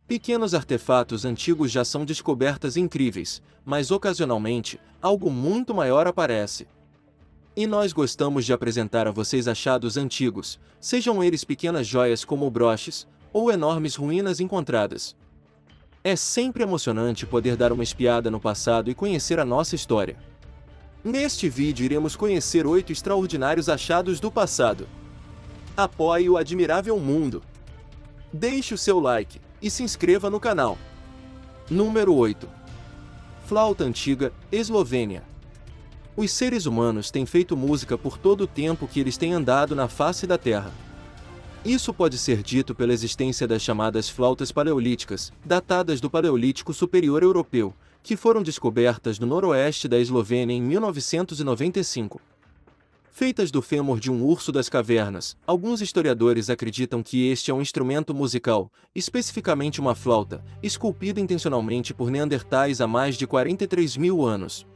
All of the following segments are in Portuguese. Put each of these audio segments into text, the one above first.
Pequenos artefatos antigos já são descobertas incríveis, mas ocasionalmente, algo muito maior aparece. E nós gostamos de apresentar a vocês achados antigos, sejam eles pequenas joias como broches, ou enormes ruínas encontradas. É sempre emocionante poder dar uma espiada no passado e conhecer a nossa história. Neste vídeo iremos conhecer 8 extraordinários achados do passado. Apoie o admirável mundo. Deixe o seu like e se inscreva no canal. Número 8. Flauta antiga, Eslovênia. Os seres humanos têm feito música por todo o tempo que eles têm andado na face da Terra. Isso pode ser dito pela existência das chamadas flautas paleolíticas, datadas do Paleolítico Superior Europeu, que foram descobertas no noroeste da Eslovênia em 1995. Feitas do fêmur de um urso das cavernas, alguns historiadores acreditam que este é um instrumento musical, especificamente uma flauta, esculpida intencionalmente por neandertais há mais de 43 mil anos.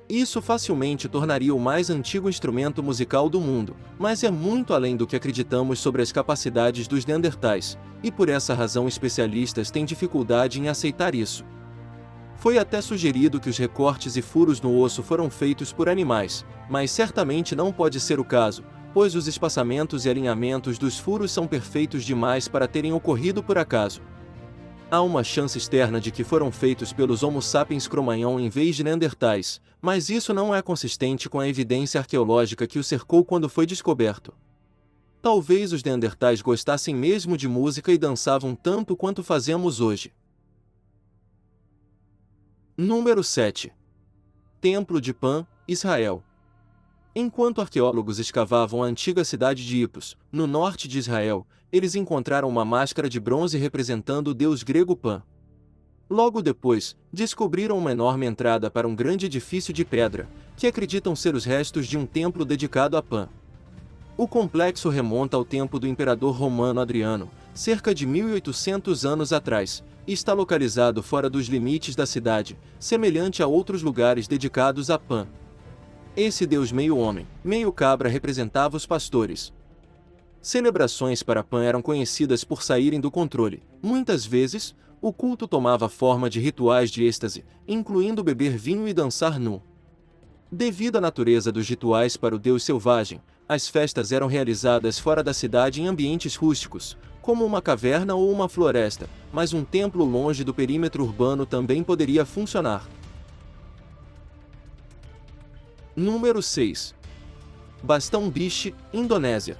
Isso facilmente tornaria o mais antigo instrumento musical do mundo, mas é muito além do que acreditamos sobre as capacidades dos neandertais, e por essa razão especialistas têm dificuldade em aceitar isso. Foi até sugerido que os recortes e furos no osso foram feitos por animais, mas certamente não pode ser o caso, pois os espaçamentos e alinhamentos dos furos são perfeitos demais para terem ocorrido por acaso. Há uma chance externa de que foram feitos pelos Homo sapiens Cro-Magnon em vez de neandertais, mas isso não é consistente com a evidência arqueológica que o cercou quando foi descoberto. Talvez os neandertais gostassem mesmo de música e dançavam tanto quanto fazemos hoje. Número 7. Templo de Pan, Israel. Enquanto arqueólogos escavavam a antiga cidade de Hipos, no norte de Israel, eles encontraram uma máscara de bronze representando o deus grego Pan. Logo depois, descobriram uma enorme entrada para um grande edifício de pedra, que acreditam ser os restos de um templo dedicado a Pan. O complexo remonta ao tempo do imperador romano Adriano, cerca de 1800 anos atrás, e está localizado fora dos limites da cidade, semelhante a outros lugares dedicados a Pan. Esse deus meio homem, meio cabra representava os pastores. Celebrações para Pan eram conhecidas por saírem do controle. Muitas vezes, o culto tomava forma de rituais de êxtase, incluindo beber vinho e dançar nu. Devido à natureza dos rituais para o deus selvagem, as festas eram realizadas fora da cidade em ambientes rústicos, como uma caverna ou uma floresta, mas um templo longe do perímetro urbano também poderia funcionar. Número 6. Bastão Biche, Indonésia.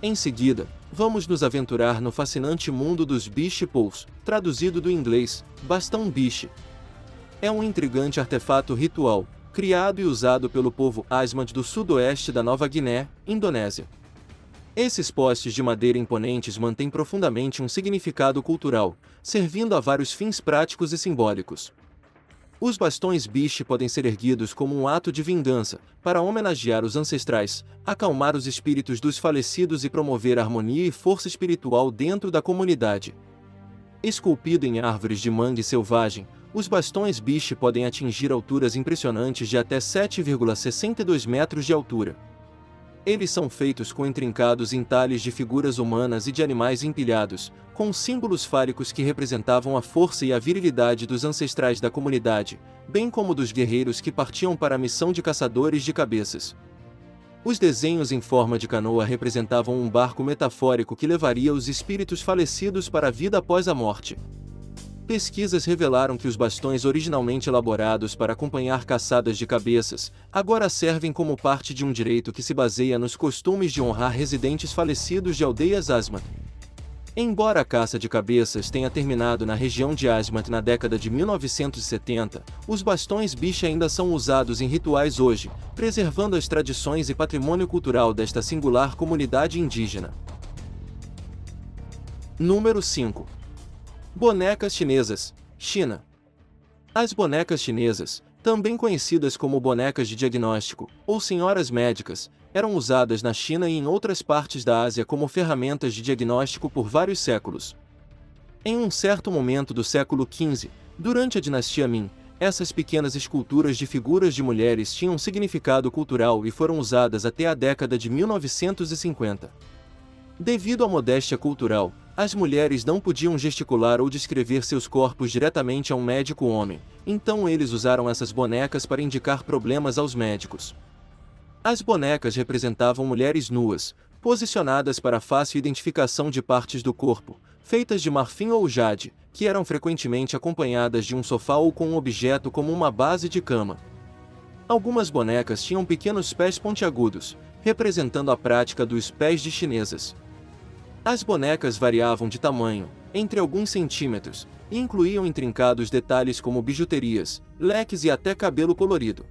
Em seguida, vamos nos aventurar no fascinante mundo dos Biche Poles, traduzido do inglês, Bastão Biche. É um intrigante artefato ritual, criado e usado pelo povo Asmat do sudoeste da Nova Guiné, Indonésia. Esses postes de madeira imponentes mantêm profundamente um significado cultural, servindo a vários fins práticos e simbólicos. Os bastões Biche podem ser erguidos como um ato de vingança, para homenagear os ancestrais, acalmar os espíritos dos falecidos e promover harmonia e força espiritual dentro da comunidade. Esculpido em árvores de mangue selvagem, os bastões Biche podem atingir alturas impressionantes de até 7,62 metros de altura. Eles são feitos com intrincados entalhes de figuras humanas e de animais empilhados, com símbolos fálicos que representavam a força e a virilidade dos ancestrais da comunidade, bem como dos guerreiros que partiam para a missão de caçadores de cabeças. Os desenhos em forma de canoa representavam um barco metafórico que levaria os espíritos falecidos para a vida após a morte. Pesquisas revelaram que os bastões originalmente elaborados para acompanhar caçadas de cabeças, agora servem como parte de um direito que se baseia nos costumes de honrar residentes falecidos de aldeias Asmat. Embora a caça de cabeças tenha terminado na região de Asmat na década de 1970, os bastões Biche ainda são usados em rituais hoje, preservando as tradições e patrimônio cultural desta singular comunidade indígena. Número 5. Bonecas chinesas, China. As bonecas chinesas, também conhecidas como bonecas de diagnóstico, ou senhoras médicas, eram usadas na China e em outras partes da Ásia como ferramentas de diagnóstico por vários séculos. Em um certo momento do século XV, durante a dinastia Ming, essas pequenas esculturas de figuras de mulheres tinham significado cultural e foram usadas até a década de 1950. Devido à modéstia cultural, As mulheres não podiam gesticular ou descrever seus corpos diretamente a um médico homem, então eles usaram essas bonecas para indicar problemas aos médicos. As bonecas representavam mulheres nuas, posicionadas para fácil identificação de partes do corpo, feitas de marfim ou jade, que eram frequentemente acompanhadas de um sofá ou com um objeto como uma base de cama. Algumas bonecas tinham pequenos pés pontiagudos, representando a prática dos pés de chinesas. As bonecas variavam de tamanho, entre alguns centímetros, e incluíam intrincados detalhes como bijuterias, leques e até cabelo colorido.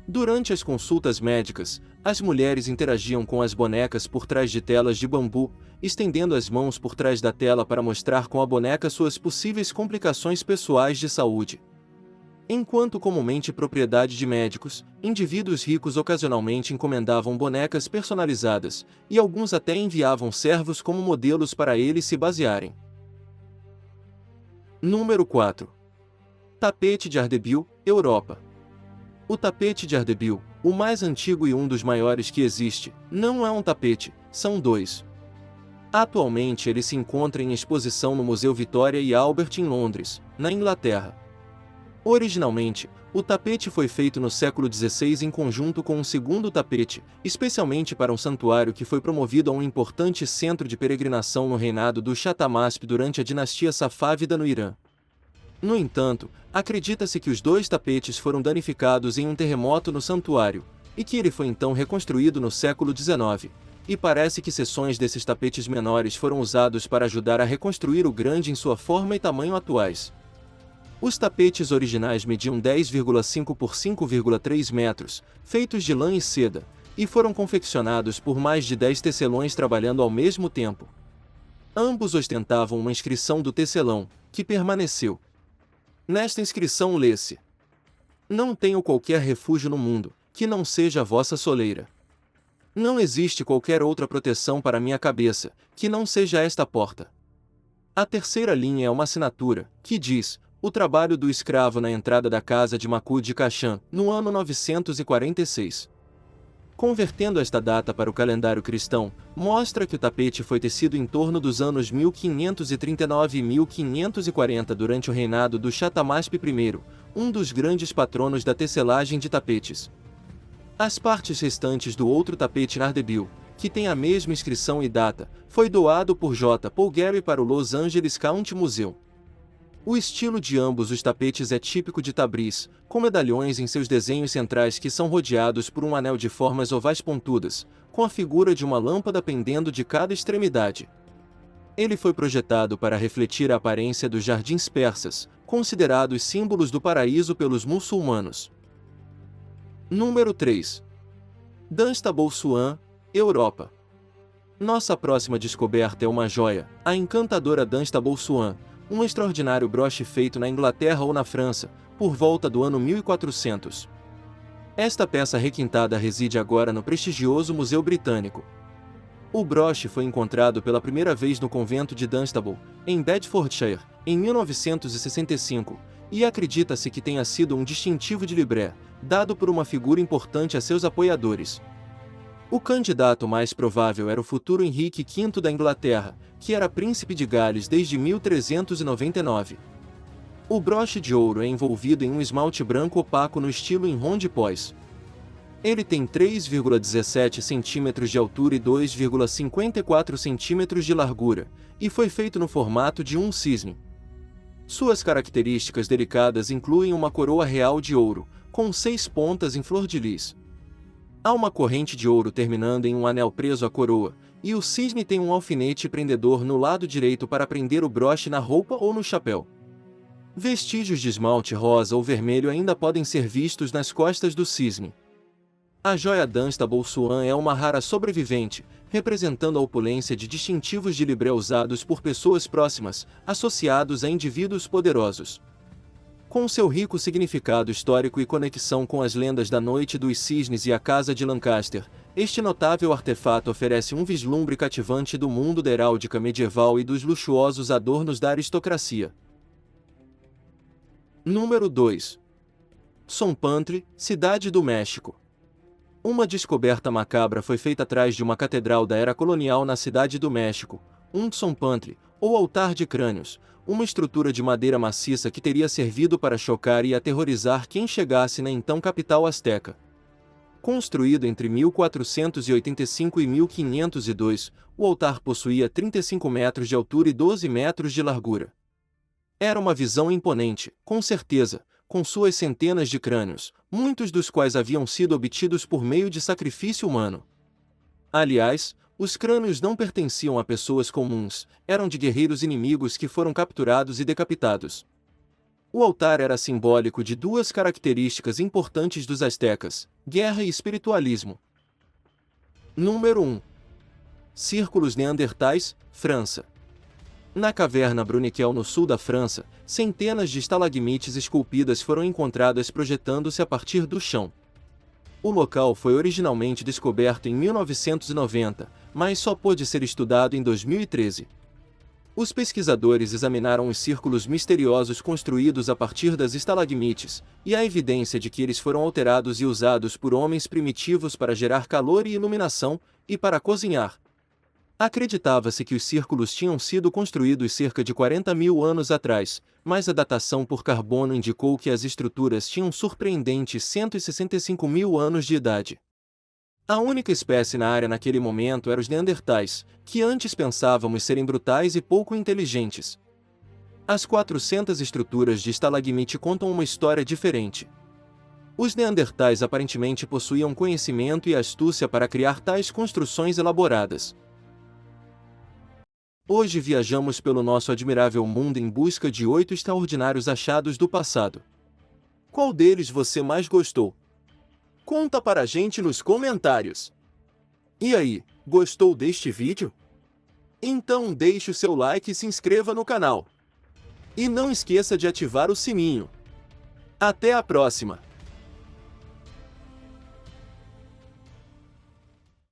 Durante as consultas médicas, as mulheres interagiam com as bonecas por trás de telas de bambu, estendendo as mãos por trás da tela para mostrar com a boneca suas possíveis complicações pessoais de saúde. Enquanto comumente propriedade de médicos, indivíduos ricos ocasionalmente encomendavam bonecas personalizadas, e alguns até enviavam servos como modelos para eles se basearem. Número 4. Tapete de Ardebil, Europa. O tapete de Ardebil, o mais antigo e um dos maiores que existe, não é um tapete, são dois. Atualmente ele se encontra em exposição no Museu Victoria e Albert em Londres, na Inglaterra. Originalmente, o tapete foi feito no século XVI em conjunto com um segundo tapete, especialmente para um santuário que foi promovido a um importante centro de peregrinação no reinado do Shah Tahmasp durante a dinastia Safávida no Irã. No entanto, acredita-se que os dois tapetes foram danificados em um terremoto no santuário, e que ele foi então reconstruído no século XIX, e parece que seções desses tapetes menores foram usados para ajudar a reconstruir o grande em sua forma e tamanho atuais. Os tapetes originais mediam 10,5 por 5,3 metros, feitos de lã e seda, e foram confeccionados por mais de 10 tecelões trabalhando ao mesmo tempo. Ambos ostentavam uma inscrição do tecelão, que permaneceu. Nesta inscrição lê-se: "Não tenho qualquer refúgio no mundo, que não seja a vossa soleira. Não existe qualquer outra proteção para minha cabeça, que não seja esta porta." A terceira linha é uma assinatura, que diz: "O trabalho do escravo na entrada da casa de Makud Kashan, no ano 946. Convertendo esta data para o calendário cristão, mostra que o tapete foi tecido em torno dos anos 1539 e 1540 durante o reinado do Shah Tahmasp I, um dos grandes patronos da tecelagem de tapetes. As partes restantes do outro tapete Ardebil, que tem a mesma inscrição e data, foi doado por J. Paul Gary para o Los Angeles County Museum. O estilo de ambos os tapetes é típico de Tabriz, com medalhões em seus desenhos centrais que são rodeados por um anel de formas ovais pontudas, com a figura de uma lâmpada pendendo de cada extremidade. Ele foi projetado para refletir a aparência dos jardins persas, considerados símbolos do paraíso pelos muçulmanos. Número 3. Dunstable Swan, Europa. Nossa próxima descoberta é uma joia, a encantadora Dunstable Swan, um extraordinário broche feito na Inglaterra ou na França, por volta do ano 1400. Esta peça requintada reside agora no prestigioso Museu Britânico. O broche foi encontrado pela primeira vez no convento de Dunstable, em Bedfordshire, em 1965, e acredita-se que tenha sido um distintivo de libré, dado por uma figura importante a seus apoiadores. O candidato mais provável era o futuro Henrique V da Inglaterra, que era príncipe de Gales desde 1399. O broche de ouro é envolvido em um esmalte branco opaco no estilo em ronde-pois. Ele tem 3,17 cm de altura e 2,54 cm de largura, e foi feito no formato de um cisne. Suas características delicadas incluem uma coroa real de ouro, com 6 pontas em flor de lis. Há uma corrente de ouro terminando em um anel preso à coroa, e o cisne tem um alfinete prendedor no lado direito para prender o broche na roupa ou no chapéu. Vestígios de esmalte rosa ou vermelho ainda podem ser vistos nas costas do cisne. A joia Dunstable Swan é uma rara sobrevivente, representando a opulência de distintivos de libré usados por pessoas próximas, associados a indivíduos poderosos. Com seu rico significado histórico e conexão com as lendas da Noite dos Cisnes e a Casa de Lancaster, este notável artefato oferece um vislumbre cativante do mundo da heráldica medieval e dos luxuosos adornos da aristocracia. Número 2. Sonpantry, Cidade do México. Uma descoberta macabra foi feita atrás de uma catedral da era colonial na Cidade do México, um tsompantli, ou altar de crânios, uma estrutura de madeira maciça que teria servido para chocar e aterrorizar quem chegasse na então capital asteca. Construído entre 1485 e 1502, o altar possuía 35 metros de altura e 12 metros de largura. Era uma visão imponente, com certeza, com suas centenas de crânios, muitos dos quais haviam sido obtidos por meio de sacrifício humano. Aliás, os crânios não pertenciam a pessoas comuns, eram de guerreiros inimigos que foram capturados e decapitados. O altar era simbólico de duas características importantes dos astecas: guerra e espiritualismo. Número 1. Círculos neandertais, França. Na caverna Bruniquel no sul da França, centenas de estalagmites esculpidas foram encontradas projetando-se a partir do chão. O local foi originalmente descoberto em 1990, mas só pôde ser estudado em 2013. Os pesquisadores examinaram os círculos misteriosos construídos a partir das estalagmites, e há evidência de que eles foram alterados e usados por homens primitivos para gerar calor e iluminação, e para cozinhar. Acreditava-se que os círculos tinham sido construídos cerca de 40 mil anos atrás, mas a datação por carbono indicou que as estruturas tinham surpreendentes 165 mil anos de idade. A única espécie na área naquele momento era os neandertais, que antes pensávamos serem brutais e pouco inteligentes. As 400 estruturas de estalagmite contam uma história diferente. Os neandertais aparentemente possuíam conhecimento e astúcia para criar tais construções elaboradas. Hoje viajamos pelo nosso admirável mundo em busca de 8 extraordinários achados do passado. Qual deles você mais gostou? Conta para a gente nos comentários. E aí, gostou deste vídeo? Então deixe o seu like e se inscreva no canal. E não esqueça de ativar o sininho. Até a próxima!